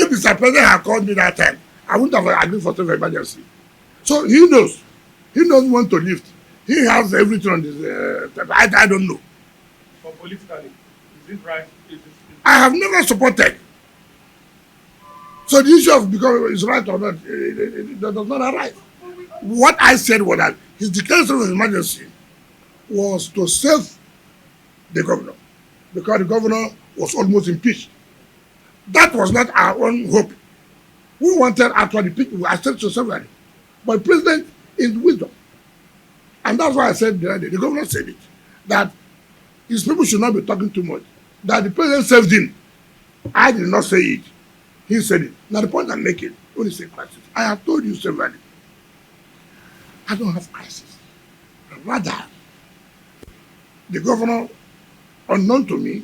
If Mr. President had called me that time, I wouldn't have agreed for state of emergency. So he knows. He knows when to lift. He has everything on his. I don't know. But politically, is it right? I have never supported. So the issue of because it's right or not, it does not arise. What I said was that his declaration of emergency was to save the governor because the governor was almost impeached. That was not our own hope. We wanted actually people who accept to severally. But the president is wisdom. And that's why I said the other day, the governor said it, that his people should not be talking too much. That the president saved him. I did not say it. He said it. Now the point I'm making, when you say crisis, I have told you severally, I don't have crisis. Rather, the governor, unknown to me,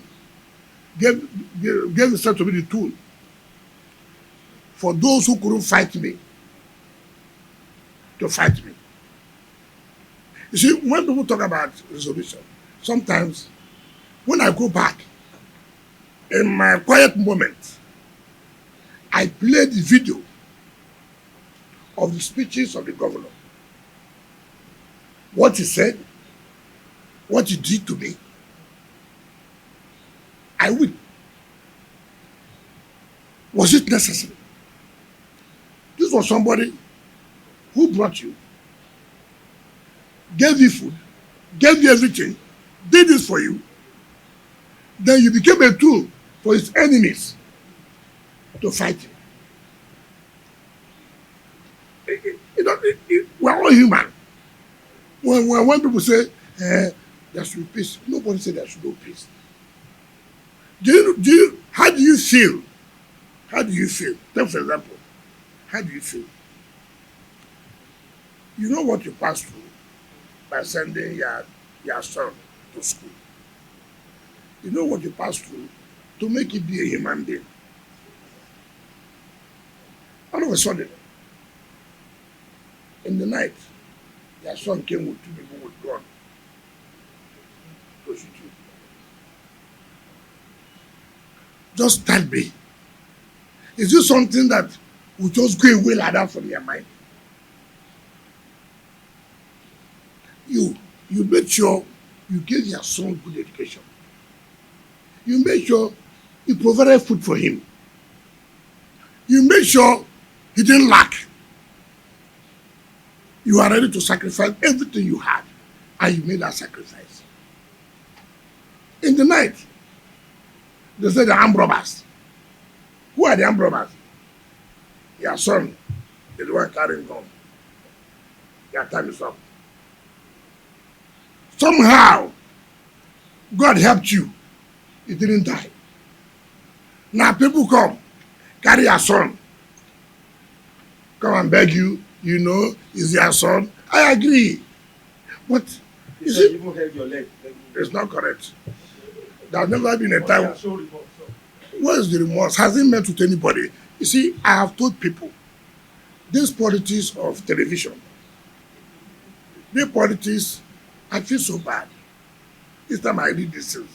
gave himself to be the tool for those who couldn't fight me to fight me. You see, when people talk about resolution, sometimes when I go back, in my quiet moment, I play the video of the speeches of the governor. What he said, what he did to me. I will. Was it necessary? This was somebody who brought you, gave you food, gave you everything, did this for you. Then you became a tool for his enemies to fight him. We're all human. When people say there should be peace, nobody said there should be peace. How do you feel? How do you feel? Take for example, how do you feel? You know what you pass through by sending your son to school. You know what you pass through to make it be a human being. All of a sudden, in the night, your son came with two people with gun to shoot you. Just tell me, is this something that will just go away like that from your mind? You made sure you gave your son good education. You made sure you provided food for him. You made sure he didn't lack. You are ready to sacrifice everything you had, and you made that sacrifice. In the night, they say the armed robbers. Who are the armed robbers? Your son is the one carrying gun. Your time is up. Somehow, God helped you. He didn't die. Now people come, carry your son, come and beg you, is your son. I agree. But you said even held your leg. It's not correct. There's never been a time. What is the remorse? Has it meant to anybody? You see, I have told people, this politics of television, the politics, I feel so bad. Each time I read these things,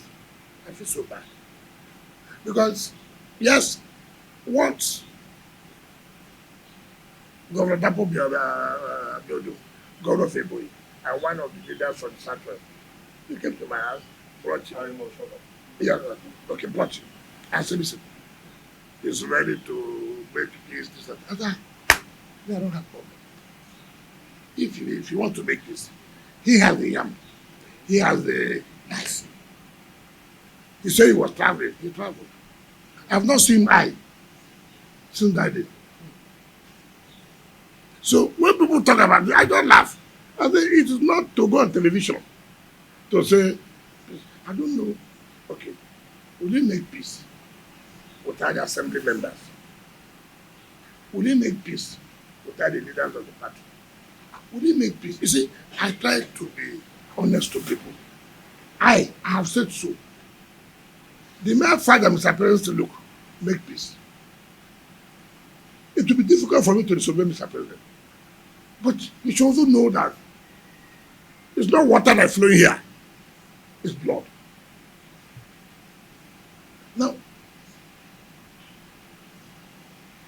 I feel so bad. Because, yes, once Governor Dapo Biodo, Governor Feboy, and one of the leaders from the Southwest, he came to my house, brought him. Brought him. I said, listen, he's ready to make peace. I said, I don't have problem. If you want to make this, he has the yam. He has the rice. He said he was traveling. He traveled. I have not seen him since that day. So when people talk about it, I don't laugh. I say it is not to go on television to say, I don't know. Okay, will he make peace without the assembly members? Will he make peace without the leaders of the party? Will he make peace? You see, I try to be honest to people. I have said so. The mere fact that Mr. President to look, make peace. It will be difficult for me to disobey Mr. President. But you should also know that it's not water that is flowing here, it's blood. Now,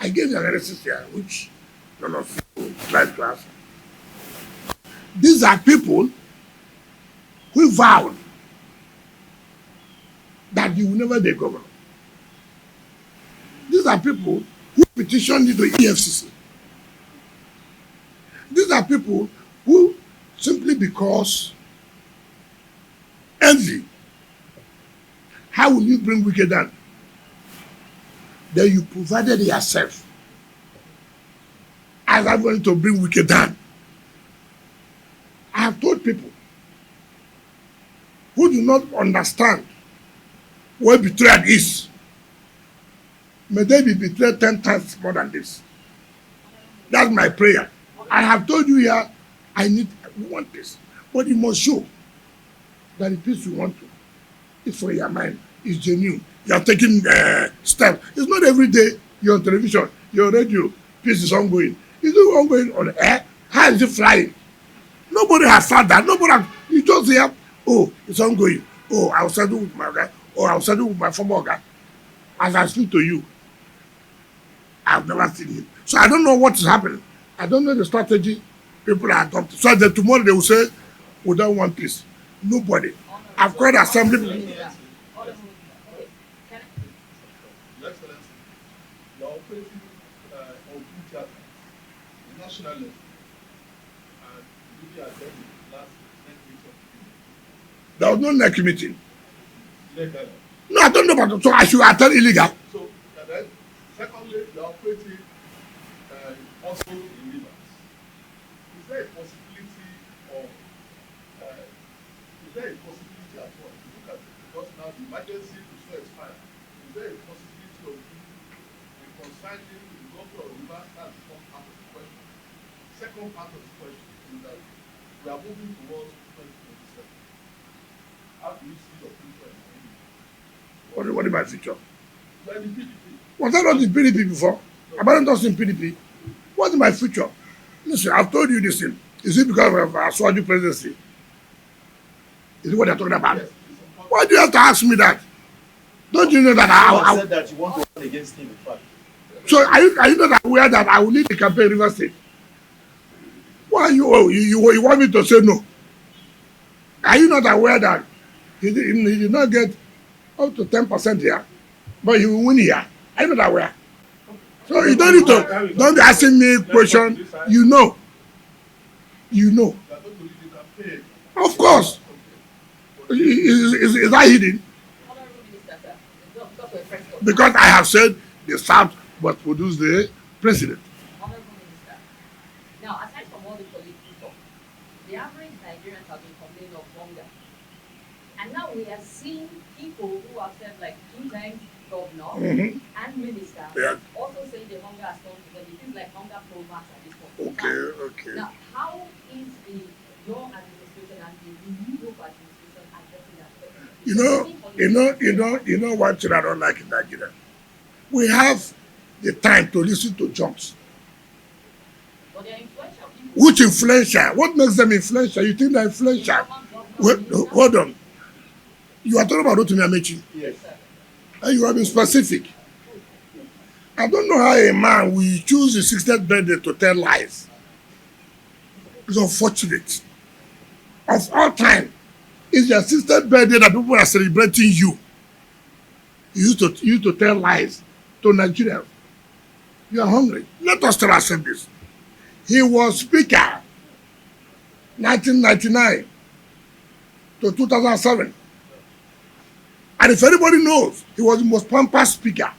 I gave the analysis here, which none of you tried to answer. These are people who vowed that you will never be a governor. These are people who petitioned the EFCC. These are people who, simply because envy, how will you bring wicked down? Then you provided yourself as I'm going to bring wicked down. I have told people who do not understand what betrayal is, may they be betrayed 10 times more than this. That's my prayer. I have told you here, we want this. But you must show that the peace you want to is for your mind, is genuine. You are taking steps. It's not every day you're on television, you're on radio, peace is ongoing. Is it ongoing on air? How is it flying? Nobody has said that. You just hear, oh, it's ongoing. Oh, I'll settle with my guy. Oh, I'll settle with my former guy. As I speak to you, I've never seen him. So I don't know what is happening. I don't know the strategy people are adopting. So that tomorrow they will say, we don't want peace. Nobody. I've called assembly. Your Excellency, you are operating on two chapters, the national level, and you are attending last next meeting. There was no next meeting. Legal. No, I don't know about it. So I should attend illegal. So, and then, secondly, you are operating also in rivers. Is there a possibility of, is there a possibility at all? If you look at it, because now the emergency is so expired, is there a possibility of reconciling the governor of rivers? That's the first part of the question. Second part of the question is that we are moving towards 2027. How do you see your future? What is my future? Well, the PDP. Was I not in PDP before? Am I not in PDP? What is my future? Listen, I've told you this thing. Is it because of our Swaju presidency? Is it what they're talking about? Yes, Why do you have to ask me that? Don't you know that I said that you want to run against him, in fact. So are you not aware that I will lead the campaign in River State? Why you want me to say no? Are you not aware that he did not get up to 10% here, but he will win here? Are you not aware? So you don't need to, don't be asking me question. You know. Of course. Is that hidden? Because I have said the South must produce the president. Honorable Minister, now aside from all the political talk, the average Nigerians have been complaining of hunger. And now we are seeing people who have served like 2 times governor and minister also saying the hunger has come to them. It seems like hunger promax at this point. Okay. Now, how is your administration and the renewed administration addressing that? You know what I don't like in Nigeria? We have the time to listen to jokes. But they're influential people. Which influential? What makes them influential? You think they're influential? Hold on. You are talking about Rotimi Amechi. Yes. And you have been specific. I don't know how a man will choose his 60th birthday to tell lies. It's unfortunate. Of all time, it's your 60th birthday that people are celebrating you. You used to tell lies to Nigerians. You are hungry. Let us tell ourselves this. He was speaker 1999 to 2007. And if anybody knows, he was the most pampered speaker.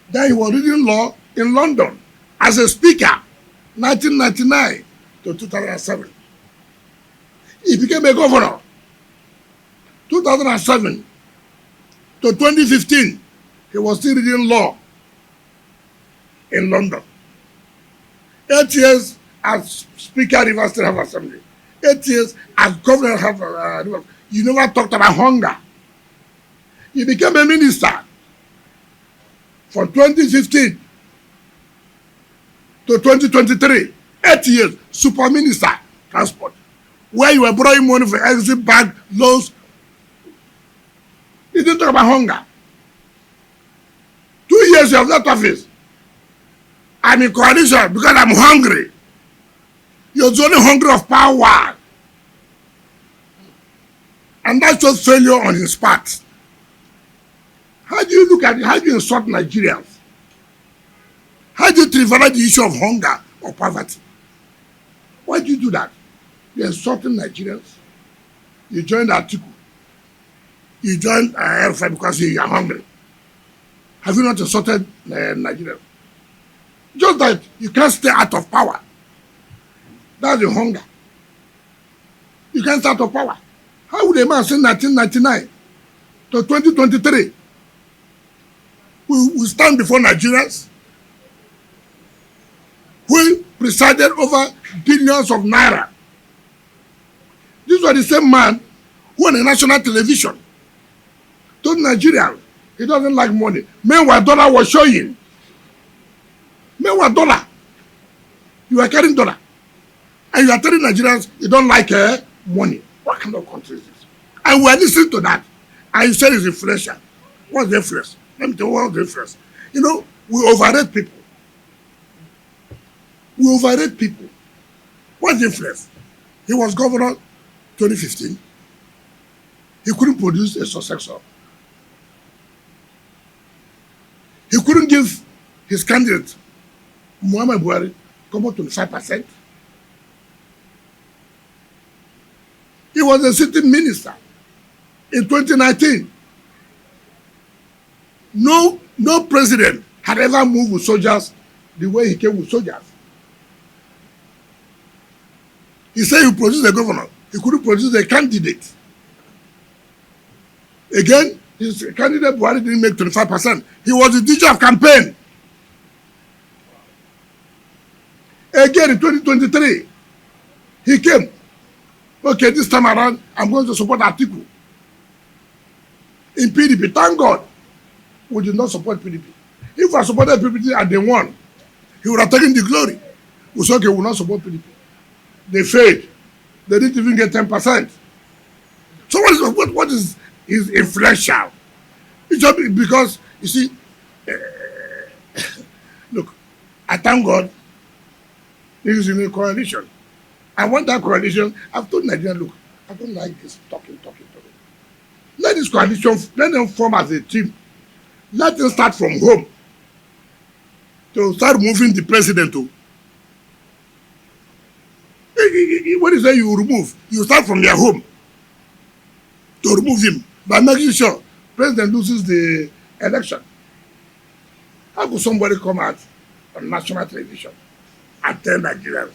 Then he was reading law in London as a speaker 1999 to 2007. He became a governor 2007 to 2015. He was still reading law in London. 8 years as Speaker River State House Assembly. 8 years as Governor of River. You never talked about hunger. He became a minister from 2015 to 2023. 8 years, super minister, transport. Where you were borrowing money for exit bank loans. He didn't talk about hunger. 2 years you have left office. I'm in coalition because I'm hungry. You're only hungry of power. And that's just failure on his part. How do you look at it? How do you insult Nigerians? How do you trivialize the issue of hunger or poverty? Why do you do that? You're insulting Nigerians. You joined Atiku. You joined Alpha because you are hungry. Have you not insulted Nigerians? Just that you can't stay out of power. That's the hunger. You can't stay out of power. How would a man say 1999 to 2023 we stand before Nigerians who presided over billions of naira? This was the same man who on the national television told Nigerians he doesn't like money. Meanwhile, dollar was showing. Meanwhile, dollar. You are carrying dollar. And you are telling Nigerians you don't like money. What kind of country is this? And we are listening to that. And you said it's inflation. What's the influence? Let me tell you what's the influence. You know, we overrate people. We overrate people. What's the influence? He was governor 2015. He couldn't produce a successor. He couldn't give his candidate, Muhammad Buhari, come up 25%. He was a sitting minister in 2019. No president had ever moved with soldiers the way he came with soldiers. He said he produced a governor. He couldn't produce a candidate. Again, his candidate Buhari didn't make 25%. He was the teacher of campaign. Again, in 2023, he came. Okay, this time around, I'm going to support Atiku. In PDP, thank God, we did not support PDP. If I supported PDP and they won, he would have taken the glory. We said, okay, we will not support PDP. They failed. They didn't even get 10%. So what is influential? It's just because, you see, look, I thank God he is in a coalition. I want that coalition. I've told Nigeria, look, I don't like this talking. Let this coalition, let them form as a team. Let them start from home to start moving the president to. When you say you remove, you start from your home to remove him by making sure president loses the election. How could somebody come out on national television and tell Nigerians,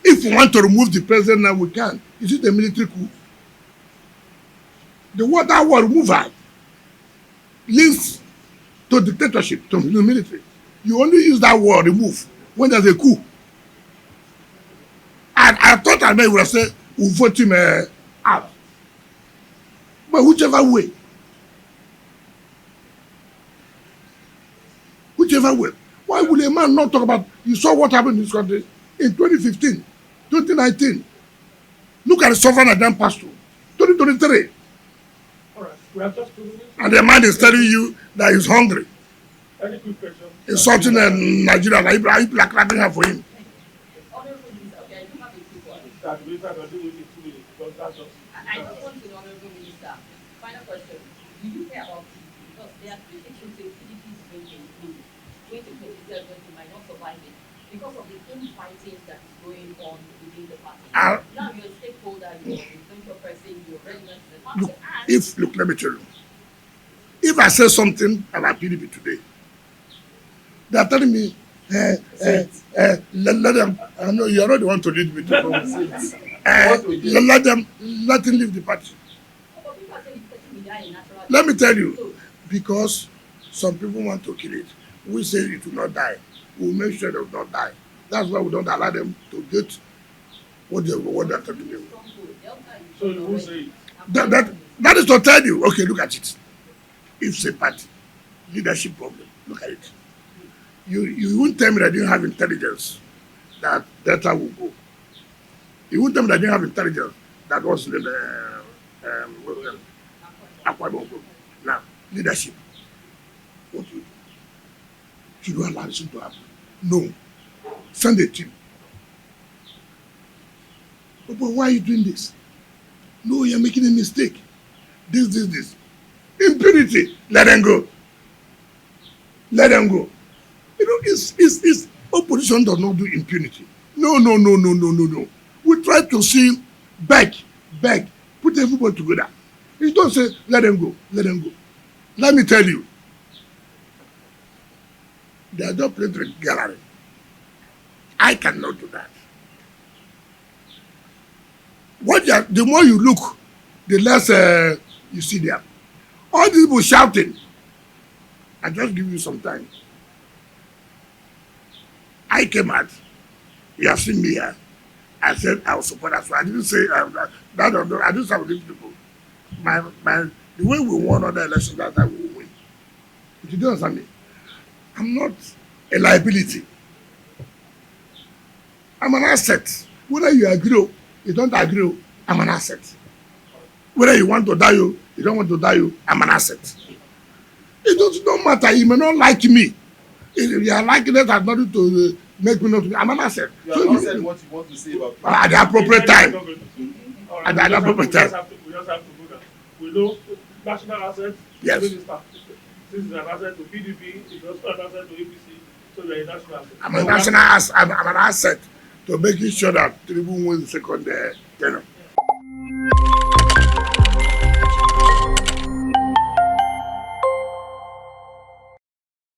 if we want to remove the president now, we can? Is it a military coup? The word that word removal links to dictatorship, to the military. You only use that word remove when there's a coup. And I thought I would have said we'll vote him out. But whichever way. Why would a man not talk about, you saw what happened in this country in 2015, 2019. Look at the suffering that then passed through. 2023. All right, we have just 2 minutes. And the man is telling you that he's hungry. Any quick question? Insulting Nigeria, like people are clapping her for him. Honorable Minister, okay, I do have a quick one. That we can do within 2 minutes because that's just. I just want to know, Honorable Minister, final question. Do you care about PDP? Because there are critics who say PDP is going to improve. 2027, you might not survive it because of the infighting that is going on within the party. Now you're a stakeholder, you're a influential person, you're relevant to the party. Look, let me tell you. If I say something about PDP today, they are telling me, let them, I know you're not the one to lead me to let him leave the party. Let me tell you, because some people want to kill it. We say it will not die. We'll make sure they will not die. That's why we don't allow them to get what they're trying to do. So you will say that is to tell you, okay, look at it. If it's a party, leadership problem, look at it. You won't tell me that you don't have intelligence that data will go. You won't tell me that you don't have intelligence that was in the Akwa Ibom. Now, leadership. What do you do? You don't allow this to happen. No. Send a team. But why are you doing this? No, you're making a mistake. This. Impunity. Let them go. Let them go. You know, it's opposition does not do impunity. No. We try to see beg, put everybody together. You don't say let them go. Let me tell you, they are just playing to the gallery. I cannot do that. The more you look, the less you see them. All these people shouting. I just give you some time. I came out. You have seen me here. I said I will support that. So I didn't say that. I didn't say I would leave people. The way we won other elections that time, we will win. But you don't understand me. I'm not a liability. I'm an asset. Whether you agree or you don't agree, I'm an asset. Whether you want to die or you don't want to die, I'm an asset. It don't matter. You may not like me. If you are liking it, has nothing to make me not to be. I'm an asset. You have not said what you want to say about people. At the appropriate time. At the appropriate time. We just have to go down. We know national assets. Yes. Minister. This is an asset to PDP. It's also an asset to APC. So we are a national asset. I'm an asset to making sure that Tinubu wins the second tenure.